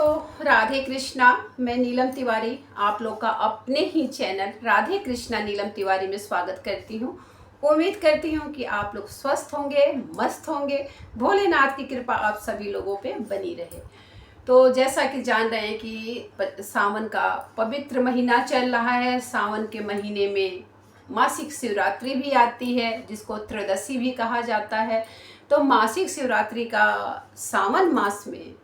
दोस्तों, राधे कृष्णा। मैं नीलम तिवारी आप लोग का अपने ही चैनल राधे कृष्णा नीलम तिवारी में स्वागत करती हूँ। उम्मीद करती हूँ कि आप लोग स्वस्थ होंगे, मस्त होंगे। भोलेनाथ की कृपा आप सभी लोगों पे बनी रहे। तो जैसा कि जान रहे हैं कि सावन का पवित्र महीना चल रहा है। सावन के महीने में मासिक शिवरात्रि भी आती है, जिसको त्रयोदशी भी कहा जाता है। तो मासिक शिवरात्रि का सावन मास में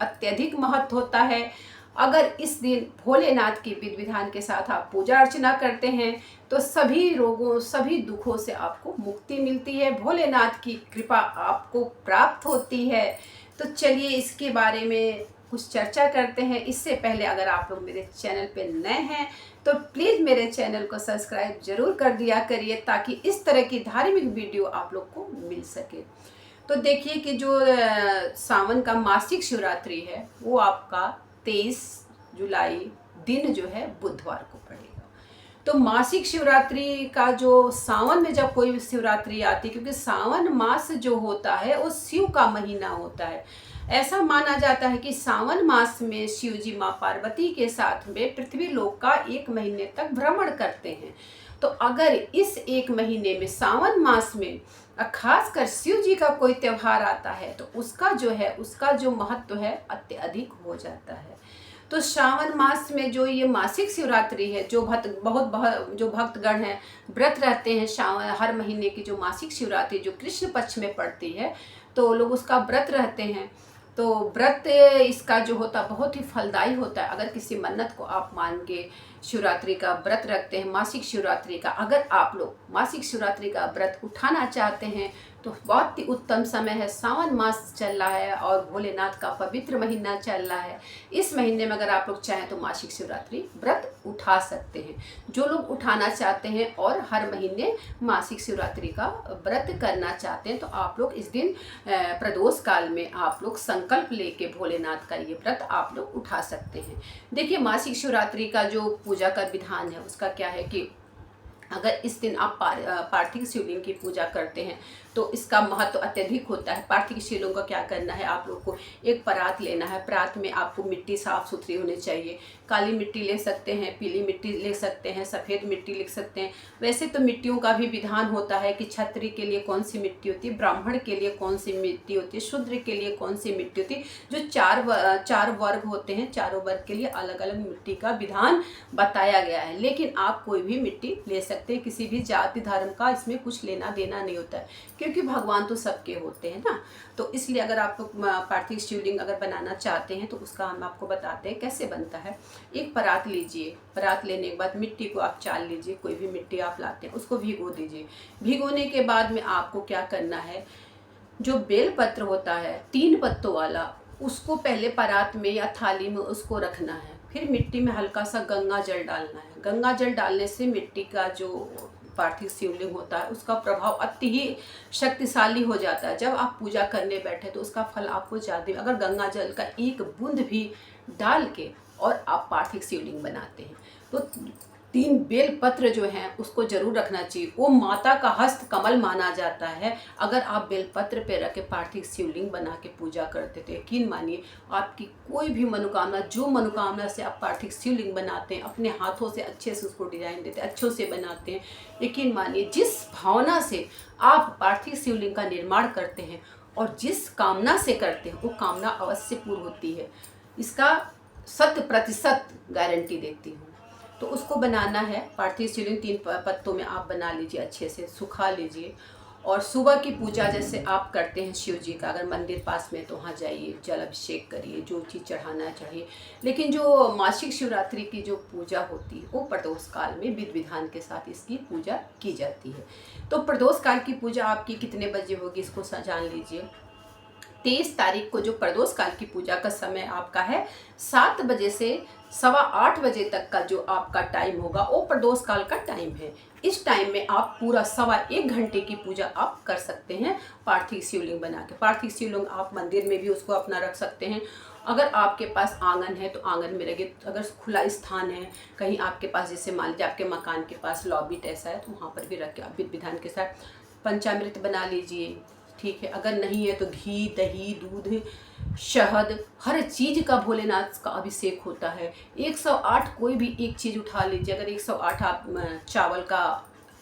अत्यधिक महत्व होता है। अगर इस दिन भोलेनाथ की विधि विधान के साथ आप पूजा अर्चना करते हैं तो सभी रोगों, सभी दुखों से आपको मुक्ति मिलती है। भोलेनाथ की कृपा आपको प्राप्त होती है। तो चलिए इसके बारे में कुछ चर्चा करते हैं। इससे पहले अगर आप लोग मेरे चैनल पे नए हैं तो प्लीज़ मेरे चैनल को सब्सक्राइब जरूर कर दिया करिए, ताकि इस तरह की धार्मिक वीडियो आप लोग को मिल सके। तो देखिए कि जो सावन का मासिक शिवरात्रि है वो आपका 23 जुलाई दिन जो है बुधवार को पड़ेगा। तो मासिक शिवरात्रि का जो सावन में जब कोई शिवरात्रि आती है, क्योंकि सावन मास जो होता है वो शिव का महीना होता है। ऐसा माना जाता है कि सावन मास में शिव जी माँ पार्वती के साथ में पृथ्वी लोक का 1 महीने तक भ्रमण करते हैं। तो अगर इस 1 महीने में सावन मास में खासकर शिव जी का कोई त्यौहार आता है तो उसका जो महत्व है अत्यधिक हो जाता है। तो श्रावण मास में जो ये मासिक शिवरात्रि है, जो जो भक्तगण हैं व्रत रहते हैं श्रावण हर महीने की जो मासिक शिवरात्रि जो कृष्ण पक्ष में पड़ती है, तो लोग उसका व्रत रहते हैं। तो व्रत इसका जो होता बहुत ही फलदायी होता है। अगर किसी मन्नत को आप मान के शिवरात्रि का व्रत रखते हैं, मासिक शिवरात्रि का, अगर आप लोग मासिक शिवरात्रि का व्रत उठाना चाहते हैं तो बहुत ही उत्तम समय है। सावन मास चल रहा है और भोलेनाथ का पवित्र महीना चल रहा है। इस महीने में अगर आप लोग चाहें तो मासिक शिवरात्रि व्रत उठा सकते हैं। जो लोग उठाना चाहते हैं और हर महीने मासिक शिवरात्रि का व्रत करना चाहते हैं तो आप लोग इस दिन प्रदोष काल में आप लोग संकल्प लेके भोलेनाथ का ये व्रत आप लोग उठा सकते हैं। देखिए, मासिक शिवरात्रि का जो पूजा का विधान है उसका क्या है कि अगर इस दिन आप पार्थिव शिवलिंग की पूजा करते हैं तो इसका महत्व अत्यधिक होता है। पार्थिव शिवलिंग का क्या करना है, आप लोग को एक परात लेना है। परात में आपको मिट्टी साफ सुथरी होनी चाहिए। काली मिट्टी ले सकते हैं, पीली मिट्टी ले सकते हैं, सफ़ेद मिट्टी ले सकते हैं। वैसे तो मिट्टियों का भी विधान होता है कि क्षत्रिय के लिए कौन सी मिट्टी होती है, ब्राह्मण के लिए कौन सी मिट्टी होती है, शूद्र के लिए कौन सी मिट्टी होती है। जो चार वर्ग होते हैं, चारों वर्ग के लिए अलग अलग मिट्टी का विधान बताया गया है। लेकिन आप कोई भी मिट्टी ले सकते हैं, किसी भी जाति धर्म का इसमें कुछ लेना देना नहीं होता है, क्योंकि भगवान तो सबके होते हैं ना। तो इसलिए अगर आप पार्थिव शिवलिंग अगर बनाना चाहते हैं तो उसका हम आपको बताते हैं कैसे बनता है। एक परात लीजिए। परात लेने के बाद मिट्टी को आप चाल लीजिए। कोई भी मिट्टी आप लाते हैं उसको भिगो दीजिए। भिगोने के बाद में आपको क्या करना है, जो बेल पत्र होता है 3 पत्तों वाला, उसको पहले परात में या थाली में उसको रखना है। फिर मिट्टी में हल्का सा गंगा जल डालना है। गंगा जल डालने से मिट्टी का जो पार्थिव शिवलिंग होता है उसका प्रभाव अति ही शक्तिशाली हो जाता है। जब आप पूजा करने बैठे तो उसका फल आपको ज़्यादा, अगर गंगा जल का एक बूंद भी डाल के और आप पार्थिव शिवलिंग बनाते हैं तो 3 बेल पत्र जो हैं उसको जरूर रखना चाहिए। वो माता का हस्त कमल माना जाता है। अगर आप बेल पत्र पे रख के पार्थिव शिवलिंग बना के पूजा करते तो यकीन मानिए आपकी कोई भी मनोकामना, जो मनोकामना से आप पार्थिव शिवलिंग बनाते हैं, अपने हाथों से अच्छे से उसको डिजाइन देते हैं, अच्छों से बनाते हैं, यकीन मानिए जिस भावना से आप पार्थिव शिवलिंग का निर्माण करते हैं और जिस कामना से करते हैं वो कामना अवश्य पूर्ण होती है। इसका 100% गारंटी देती हूँ। तो उसको बनाना है। पार्थिव शिवलिंग 3 पत्तों में आप बना लीजिए, अच्छे से सुखा लीजिए। और सुबह की पूजा जैसे आप करते हैं शिव जी का, अगर मंदिर पास में तो वहाँ जाइए, जल अभिषेक करिए, जो चीज़ चढ़ाना चाहिए। लेकिन जो मासिक शिवरात्रि की जो पूजा होती है वो प्रदोष काल में विधि विधान के साथ इसकी पूजा की जाती है। तो प्रदोष काल की पूजा आपकी कितने बजे होगी इसको जान लीजिए। 23 तारीख को जो प्रदोष काल की पूजा का समय आपका है 7 बजे से 8:15 बजे तक का जो आपका टाइम होगा वो प्रदोष काल का टाइम है। इस टाइम में आप पूरा 1.25 घंटे की पूजा आप कर सकते हैं पार्थिव शिवलिंग बना के। पार्थिव शिवलिंग आप मंदिर में भी उसको अपना रख सकते हैं। अगर आपके पास आंगन है तो आंगन में रखिए। अगर खुला स्थान है कहीं आपके पास, जैसे मान लीजिए आपके मकान के पास लॉबी ऐसा है तो वहाँ पर भी रख के आप विधि विधान के साथ पंचामृत बना लीजिए। ठीक है, अगर नहीं है तो घी, दही, दूध शहद, हर चीज़ का भोलेनाथ का अभिषेक होता है। 108 कोई भी एक चीज़ उठा लीजिए, अगर 108 आप चावल का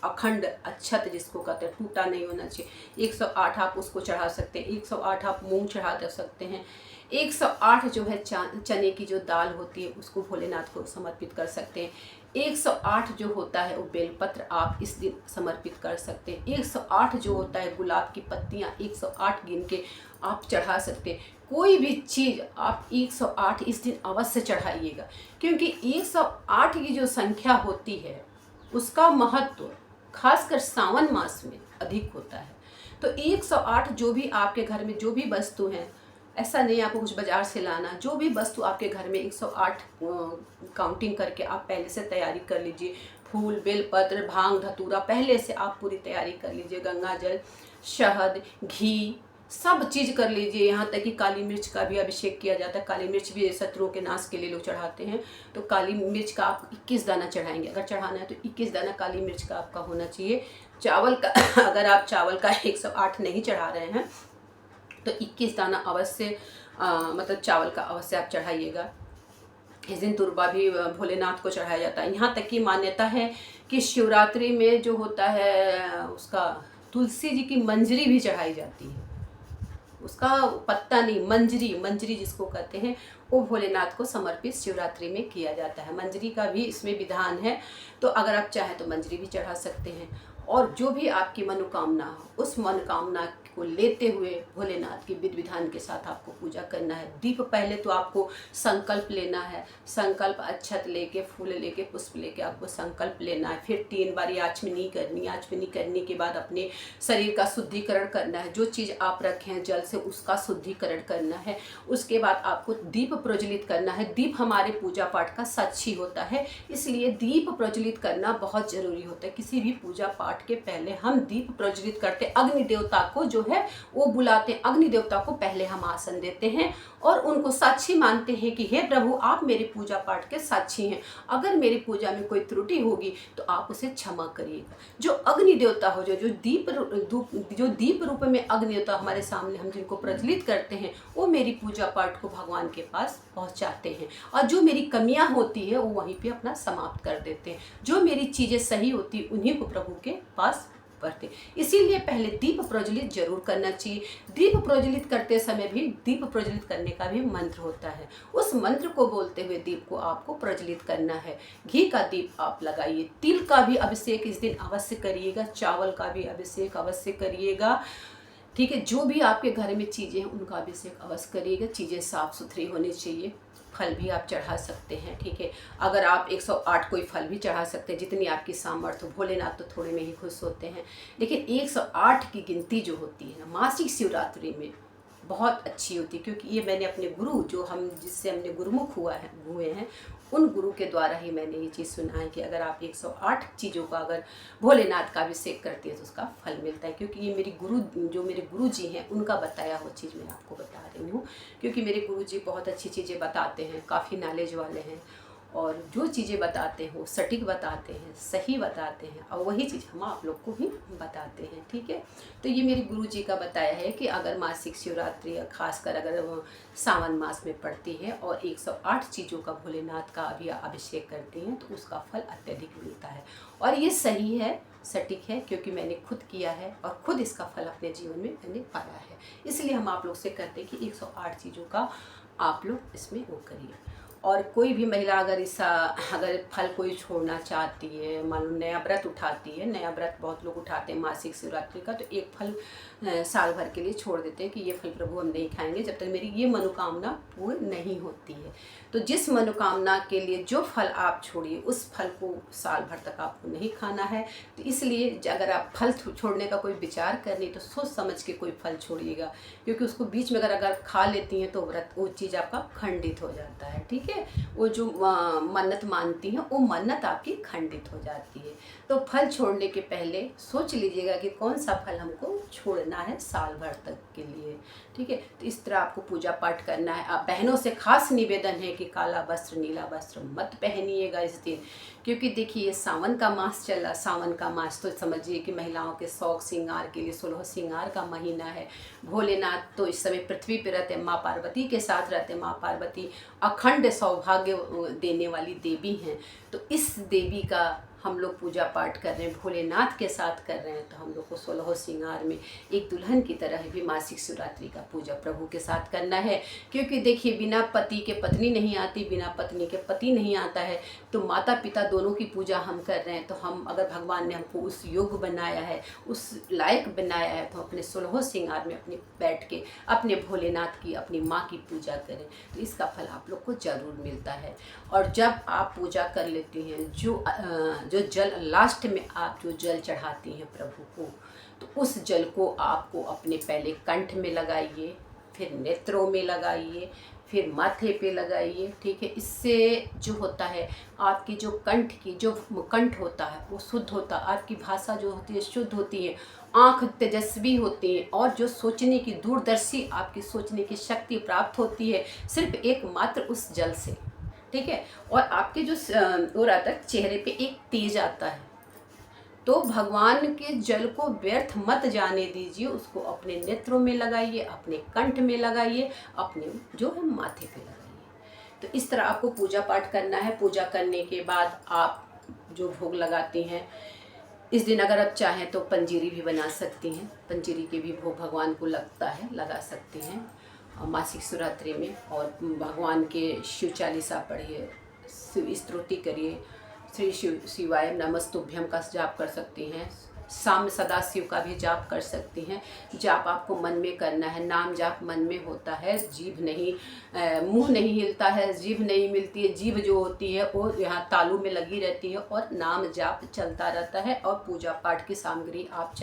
अखंड अक्षत जिसको कहते हैं, टूटा नहीं होना चाहिए, 108 आप उसको चढ़ा सकते हैं, 108 आप मूंग चढ़ा दे सकते हैं, 108 जो है चने की जो दाल होती है उसको भोलेनाथ को समर्पित कर सकते हैं, 108 जो होता है वो बेलपत्र आप इस दिन समर्पित कर सकते हैं, 108 जो होता है गुलाब की पत्तियाँ 108 गिन के आप चढ़ा सकते हैं। कोई भी चीज़ आप 108 इस दिन अवश्य चढ़ाइएगा, क्योंकि 108 की जो संख्या होती है उसका महत्व खासकर सावन मास में अधिक होता है। तो 108 जो भी आपके घर में जो भी वस्तु हैं, ऐसा नहीं आपको कुछ बाजार से लाना, जो भी वस्तु आपके घर में 108 काउंटिंग करके आप पहले से तैयारी कर लीजिए। फूल, बेलपत्र, भांग, धतूरा पहले से आप पूरी तैयारी कर लीजिए। गंगा जल, शहद, घी सब चीज़ कर लीजिए। यहाँ तक कि काली मिर्च का भी अभिषेक किया जाता है। काली मिर्च भी शत्रुओं के नाश के लिए लोग चढ़ाते हैं। तो काली मिर्च का आप 21 दाना चढ़ाएंगे, अगर चढ़ाना है तो 21 दाना काली मिर्च का आपका होना चाहिए। चावल का अगर आप चावल का 108 नहीं चढ़ा रहे हैं तो 21 दाना अवश्य मतलब चावल का अवश्य आप चढ़ाइएगा। इस दिन तुरबा भी भोलेनाथ को चढ़ाया जाता है। यहाँ तक की मान्यता है कि शिवरात्रि में जो होता है उसका तुलसी जी की मंजरी भी चढ़ाई जाती है। उसका पत्ता नहीं, मंजरी, मंजरी जिसको कहते हैं, वो भोलेनाथ को समर्पित शिवरात्रि में किया जाता है। मंजरी का भी इसमें विधान है, तो अगर आप चाहें तो मंजरी भी चढ़ा सकते हैं। और जो भी आपकी मनोकामना हो उस मनोकामना को लेते हुए भोलेनाथ की विधि विधान के साथ आपको पूजा करना है। दीप पहले तो आपको संकल्प लेना है। संकल्प अक्षत लेके, फूल लेके, पुष्प लेके आपको संकल्प लेना है। फिर 3 बार आचमनी करनी। आचमनी करने के बाद अपने शरीर का शुद्धिकरण करना है। जो चीज़ आप रखे हैं जल से उसका शुद्धिकरण करना है। उसके बाद आपको दीप प्रज्वलित करना है। दीप हमारे पूजा पाठ का साक्षी होता है, इसलिए दीप प्रज्वलित करना बहुत जरूरी होता है। किसी भी पूजा पाठ के पहले हम दीप प्रज्वलित करते, अग्नि देवता को जो है वो बुलाते, अग्नि देवता को पहले हम आसन देते हैं और उनको साक्षी मानते हैं कि हे प्रभु आप मेरे पूजा पाठ के साक्षी हैं। अगर मेरी पूजा में कोई त्रुटि होगी तो आप उसे क्षमा करिएगा। जो अग्नि देवता हो, जो दीप रूप में अग्नि देवता हमारे सामने हम जिनको प्रज्वलित करते हैं, वो मेरी पूजा पाठ को भगवान के पास पहुंचाते हैं। और जो मेरी कमियां होती है वो वहीं पे अपना समाप्त कर देते हैं। जो मेरी चीज़ें सही होती उन्हीं को प्रभु के पास करते। इसीलिए पहले दीप प्रज्वलित जरूर करना चाहिए। दीप प्रज्वलित करते समय भी दीप प्रज्वलित करने का भी मंत्र होता है। उस मंत्र को बोलते हुए दीप को आपको प्रज्वलित करना है। घी का दीप आप लगाइए। तिल का भी अभिषेक इस दिन अवश्य करिएगा। चावल का भी अभिषेक अवश्य करिएगा। ठीक है, जो भी आपके घर में चीज़ें हैं उनका अभिषेक अवश्य करिएगा। चीज़ें साफ़ सुथरी होनी चाहिए। फल भी आप चढ़ा सकते हैं। ठीक है, अगर आप 108 कोई फल भी चढ़ा सकते हैं, जितनी आपकी सामर्थ्य हो। भोलेनाथ तो थोड़े में ही खुश होते हैं, लेकिन 108 की गिनती जो होती है ना मासिक शिवरात्रि में बहुत अच्छी होती है। क्योंकि ये मैंने अपने गुरु, जो हम जिससे हमने गुरुमुख हुए हैं उन गुरु के द्वारा ही मैंने ये चीज़ सुना है कि अगर आप 108 चीज़ों का अगर भोलेनाथ का अभिषेक करते हैं तो उसका फल मिलता है। क्योंकि ये मेरे गुरु जी हैं उनका बताया हुआ चीज़ मैं आपको बता रही हूँ। क्योंकि मेरे गुरु जी बहुत अच्छी चीज़ें बताते हैं, काफ़ी नॉलेज वाले हैं, और जो चीज़ें बताते हैं वो सटीक बताते हैं, सही बताते हैं, और वही चीज़ हम आप लोग को भी बताते हैं। ठीक है, तो ये मेरे गुरु जी का बताया है कि अगर मासिक शिवरात्रि खासकर अगर सावन मास में पड़ती है और 108 चीज़ों का भोलेनाथ का अभिषेक करती हैं तो उसका फल अत्यधिक मिलता है। और ये सही है, सटीक है, क्योंकि मैंने खुद किया है और खुद इसका फल अपने जीवन में मैंने पाया है। इसलिए हम आप लोग से कहते हैं कि 108 चीज़ों का आप लोग इसमें वो करिए। और कोई भी महिला अगर अगर फल कोई छोड़ना चाहती है, मान लो नया व्रत उठाती है, नया व्रत बहुत लोग उठाते हैं मासिक शिवरात्रि का, तो एक फल साल भर के लिए छोड़ देते हैं कि ये फल प्रभु हम नहीं खाएंगे जब तक मेरी ये मनोकामना पूर्ण नहीं होती है। तो जिस मनोकामना के लिए जो फल आप छोड़िए उस फल को साल भर तक आपको नहीं खाना है। तो इसलिए अगर आप फल छोड़ने का कोई विचार करनी तो सोच समझ के कोई फल छोड़िएगा, क्योंकि उसको बीच में अगर खा लेती हैं तो व्रत वो चीज़ आपका खंडित हो जाता है। ठीक है। है, वो जो मन्नत मानती हैं वो मन्नत आपकी खंडित हो जाती है। तो फल छोड़ने के पहले सोच लीजिएगा कि कौन सा फल हमको छोड़ना है साल भर तक के लिए, ठीक है। तो इस तरह आपको पूजा पाठ करना है। आप बहनों से खास निवेदन है कि काला वस्त्र नीला वस्त्र मत पहनिएगा इस दिन, क्योंकि देखिए ये सावन का मास चल रहा। सावन का मास तो समझिए कि महिलाओं के शौक श्रृंगार के लिए 16 श्रृंगार का महीना है। भोलेनाथ तो इस समय पृथ्वी पर रहते, माँ पार्वती के साथ रहते। माँ पार्वती अखंड सौभाग्य देने वाली देवी हैं। तो इस देवी का हम लोग पूजा पाठ कर रहे हैं, भोलेनाथ के साथ कर रहे हैं, तो हम लोग को 16 श्रृंगार में एक दुल्हन की तरह भी मासिक शिवरात्रि का पूजा प्रभु के साथ करना है। क्योंकि देखिए बिना पति के पत्नी नहीं आती, बिना पत्नी के पति नहीं आता है। तो माता पिता दोनों की पूजा हम कर रहे हैं, तो हम अगर भगवान ने हमको उस योग बनाया है, उस लायक बनाया है, तो अपने 16 श्रृंगार में अपने बैठ के अपने भोलेनाथ की, अपनी माँ की पूजा करें, तो इसका फल आप लोग को जरूर मिलता है। और जब आप पूजा कर लेती हैं, जो जल लास्ट में आप जो जल चढ़ाती हैं प्रभु को, तो उस जल को आपको अपने पहले कंठ में लगाइए, फिर नेत्रों में लगाइए, फिर माथे पे लगाइए, ठीक है। इससे जो होता है आपकी जो कंठ की जो कंठ होता है वो शुद्ध होता है, आपकी भाषा जो होती है शुद्ध होती है, आँख तेजस्वी होती है, और जो सोचने की दूरदर्शी आपकी सोचने की शक्ति प्राप्त होती है सिर्फ एकमात्र उस जल से, ठीक है। और आपके जो और आता है चेहरे पे एक तेज आता है। तो भगवान के जल को व्यर्थ मत जाने दीजिए, उसको अपने नेत्रों में लगाइए, अपने कंठ में लगाइए, अपने जो है माथे पे लगाइए। तो इस तरह आपको पूजा पाठ करना है। पूजा करने के बाद आप जो भोग लगाते हैं, इस दिन अगर आप चाहें तो पंजीरी भी बना सकती हैं, पंजीरी के भी भोग भगवान को लगता है, लगा सकती हैं मासिक शिवरात्रि में। और भगवान के शिव चालीसा पढ़िए, शिव स्तुति करिए, श्री शिव शिवाय नमस्तुभ्यम का जाप कर सकती हैं, साम सदाशिव का भी जाप कर सकती हैं। जाप आपको मन में करना है, नाम जाप मन में होता है, जीभ नहीं मुंह नहीं हिलता है, जीभ नहीं मिलती है। जीभ जो होती है वो यहाँ तालू में लगी रहती है और नाम जाप चलता रहता है, और पूजा पाठ की सामग्री आप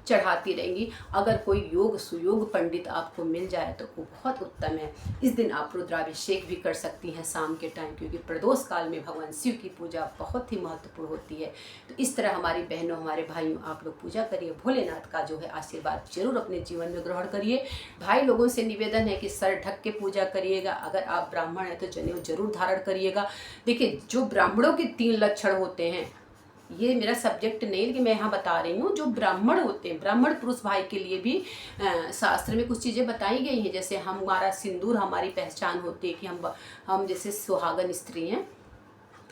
चढ़ाती रहेंगी। अगर कोई योग सुयोग पंडित आपको मिल जाए तो वो बहुत उत्तम है। इस दिन आप रुद्राभिषेक भी कर सकती हैं शाम के टाइम, क्योंकि प्रदोष काल में भगवान शिव की पूजा बहुत ही महत्वपूर्ण होती है। तो इस तरह हमारी बहनों हमारे भाइयों आप लोग पूजा करिए, भोलेनाथ का जो है आशीर्वाद जरूर अपने जीवन में ग्रहण करिए। भाई लोगों से निवेदन है कि सर ढक के पूजा करिएगा। अगर आप ब्राह्मण हैं तो जनेऊ जरूर धारण करिएगा। देखिए जो ब्राह्मणों के 3 लक्षण होते हैं, ये मेरा सब्जेक्ट नहीं, लेकिन मैं यहाँ बता रही हूँ, जो ब्राह्मण होते हैं, ब्राह्मण पुरुष भाई के लिए भी शास्त्र में कुछ चीज़ें बताई गई हैं। जैसे हमारा सिंदूर हमारी पहचान होती है कि हम जैसे सुहागन स्त्री हैं,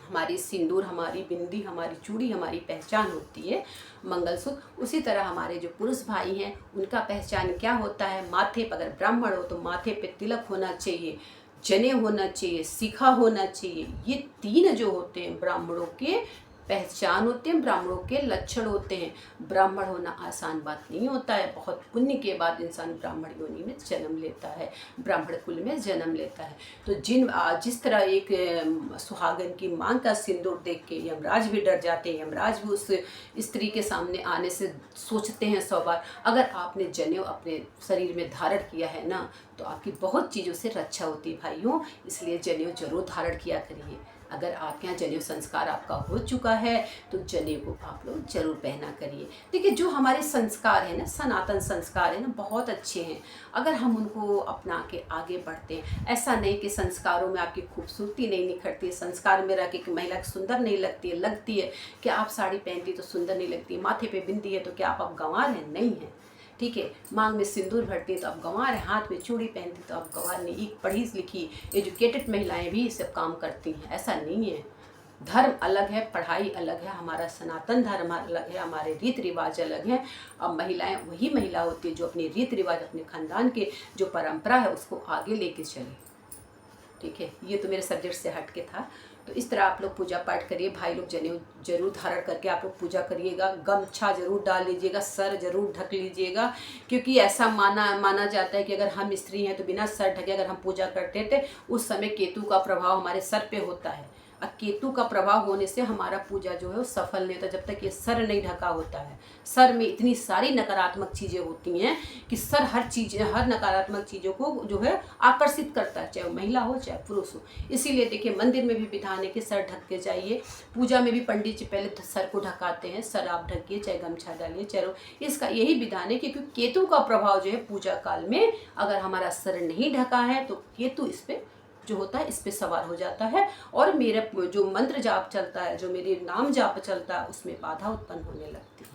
हमारी सिंदूर, हमारी बिंदी, हमारी चूड़ी हमारी पहचान होती है, मंगलसूत्र। उसी तरह हमारे जो पुरुष भाई हैं उनका पहचान क्या होता है, माथे पर, अगर ब्राह्मण हो तो माथे पे तिलक होना चाहिए, जनेऊ होना चाहिए, शिखा होना चाहिए। ये 3 जो होते हैं ब्राह्मणों के पहचान होते हैं, ब्राह्मणों के लक्षण होते हैं। ब्राह्मण होना आसान बात नहीं होता है, बहुत पुण्य के बाद इंसान ब्राह्मण योनि में जन्म लेता है, ब्राह्मण कुल में जन्म लेता है। तो जिस तरह एक सुहागन की मांग का सिंदूर देख के यमराज भी डर जाते हैं, यमराज भी उस स्त्री के सामने आने से सोचते हैं 100 बार। अगर आपने जनेऊ अपने शरीर में धारण किया है ना, तो आपकी बहुत चीज़ों से रक्षा होती है भाइयों, इसलिए जनेऊ जरूर धारण किया करिए। अगर आपके यहाँ जनेऊ संस्कार आपका हो चुका है तो जनेऊ को आप लोग जरूर पहना करिए। देखिए जो हमारे संस्कार हैं ना, सनातन संस्कार है ना, बहुत अच्छे हैं। अगर हम उनको अपना के आगे बढ़ते हैं, ऐसा नहीं कि संस्कारों में आपकी खूबसूरती नहीं निखरती है, संस्कार में रह के महिला सुंदर नहीं लगती है कि आप साड़ी पहनती तो सुंदर नहीं लगती, माथे पे बिंदी है तो क्या आप गंवार हैं? नहीं है, ठीक है। मांग में सिंदूर भरती तो आप गंवार हैं, हाथ में चूड़ी पहनती तो आप गंवार नहीं। एक पढ़ी लिखी एजुकेटेड महिलाएं भी ये सब काम करती हैं, ऐसा नहीं है। धर्म अलग है, पढ़ाई अलग है, हमारा सनातन धर्म अलग है, हमारे रीति रिवाज अलग हैं। अब महिलाएं वही महिला होती है जो अपने रीति रिवाज, अपने खानदान के जो परंपरा है उसको आगे लेके चले, ठीक है। ये तो मेरे सब्जेक्ट से हट के था। तो इस तरह आप लोग पूजा पाठ करिए। भाई लोग जनेऊ जरूर धारण करके आप लोग पूजा करिएगा। गमछा जरूर डाल लीजिएगा, सर जरूर ढक लीजिएगा, क्योंकि ऐसा माना जाता है कि अगर हम स्त्री हैं तो बिना सर ढके अगर हम पूजा करते थे, उस समय केतु का प्रभाव हमारे सर पे होता है। और केतु का प्रभाव होने से हमारा पूजा जो है वो सफल नहीं होता जब तक ये सर नहीं ढका होता है। सर में इतनी सारी नकारात्मक चीज़ें होती हैं कि सर हर नकारात्मक चीज़ों को जो है आकर्षित करता है, चाहे वो महिला हो चाहे पुरुष हो। इसीलिए देखिए मंदिर में भी विधान है कि सर ढक के जाइए। पूजा में भी पंडित जी पहले सर को ढकाते हैं, सर आप ढकिए, चाहे गमछा डालिए, चाहे इसका यही विधान है क्योंकि केतु का प्रभाव जो है पूजा काल में अगर हमारा सर नहीं ढका है तो केतु इस पे जो होता है इस पे सवार हो जाता है और मेरा जो मंत्र जाप चलता है, जो मेरे नाम जाप चलता है, उसमें बाधा उत्पन्न होने लगती है।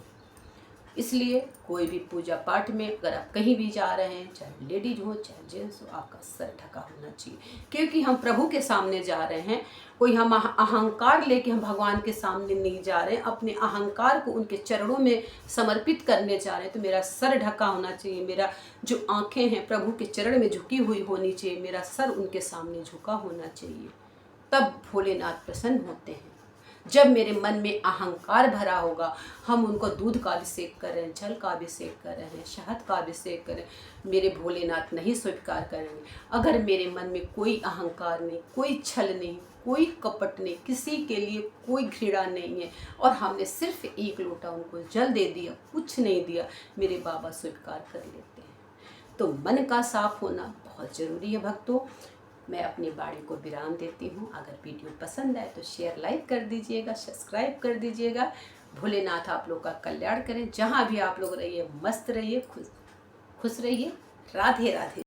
इसलिए कोई भी पूजा पाठ में अगर आप कहीं भी जा रहे हैं, चाहे लेडीज हो चाहे जेंट्स हो, आपका सर ढका होना चाहिए क्योंकि हम प्रभु के सामने जा रहे हैं। कोई हम अहंकार लेके हम भगवान के सामने नहीं जा रहे हैं, अपने अहंकार को उनके चरणों में समर्पित करने जा रहे हैं। तो मेरा सर ढका होना चाहिए, मेरा जो आंखें हैं प्रभु के चरण में झुकी हुई होनी चाहिए, मेरा सर उनके सामने झुका होना चाहिए, तब भोलेनाथ प्रसन्न होते हैं। जब मेरे मन में अहंकार भरा होगा, हम उनको दूध का अभिषेक कर रहे हैं, जल का अभिषेक कर रहे हैं, शहद का अभिषेक कर रहे हैं, मेरे भोलेनाथ नहीं स्वीकार करेंगे। अगर मेरे मन में कोई अहंकार नहीं, कोई छल नहीं, कोई कपट नहीं, किसी के लिए कोई घृणा नहीं है और हमने सिर्फ एक लोटा उनको जल दे दिया, कुछ नहीं दिया, मेरे बाबा स्वीकार कर लेते हैं। तो मन का साफ होना बहुत ज़रूरी है भक्तों। मैं अपनी वाणी को विराम देती हूँ। अगर वीडियो पसंद आए तो शेयर लाइक कर दीजिएगा, सब्सक्राइब कर दीजिएगा। भोलेनाथ आप लोग का कल्याण करें। जहाँ भी आप लोग रहिए मस्त रहिए, खुश रहिए। राधे राधे।